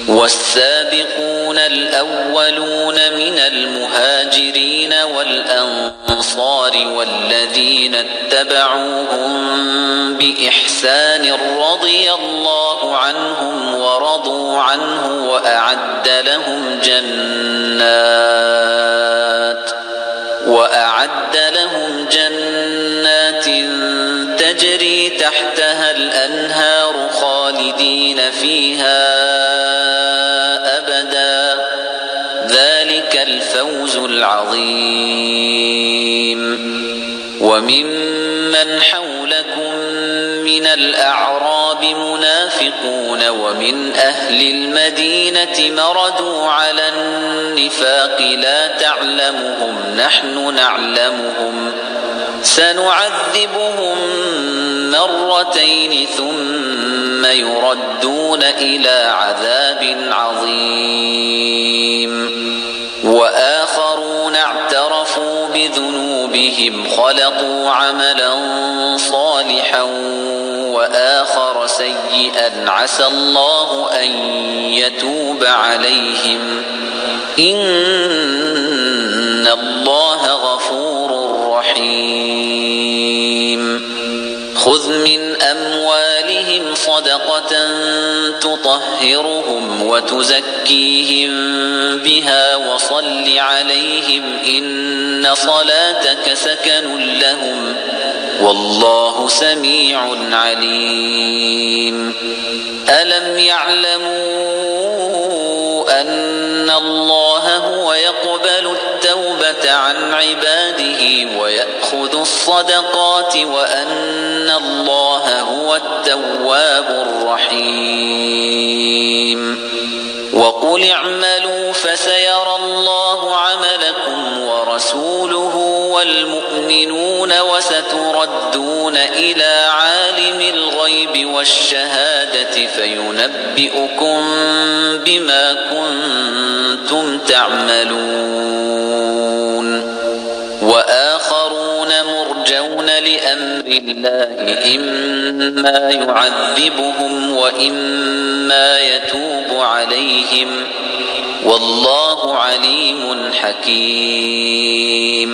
والسابقون الأولون من المهاجرين والأنصار والذين اتبعوهم بإحسان رضي الله عنهم ورضوا عنه وأعد لهم جنات تجري تحتها الأنهار خالدين فيها أبدا ذلك الفوز العظيم. وممن حولكم من الأعراب منافقون ومن أهل المدينة مردوا على النفاق لا تعلمهم نحن نعلمهم سنعذبهم مرتين ثم يردون إلى عذاب عظيم. وآخرون اعترفوا بذنوبهم خلطوا عملا صالحا وآخر سيئا عسى الله أن يتوب عليهم إن الله غفور رحيم. خذ من أموالهم صدقة تطهرهم وتزكيهم بها وصل عليهم إن صلاتك سكن لهم والله سميع عليم. ألم يعلموا أن الله هو يقبل التوبة عن عباده ويأخذ الصدقات وأن الله هو التواب الرحيم. وقل اعملوا فسيرى الله عملكم ورسوله والمؤمنون وستردون إلى عالم الغيب والشهادة فينبئكم بما كنتم تعملون. وآخرون مرجون لأمر الله إما يعذبهم وإما يتوب عليهم والله عليم حكيم.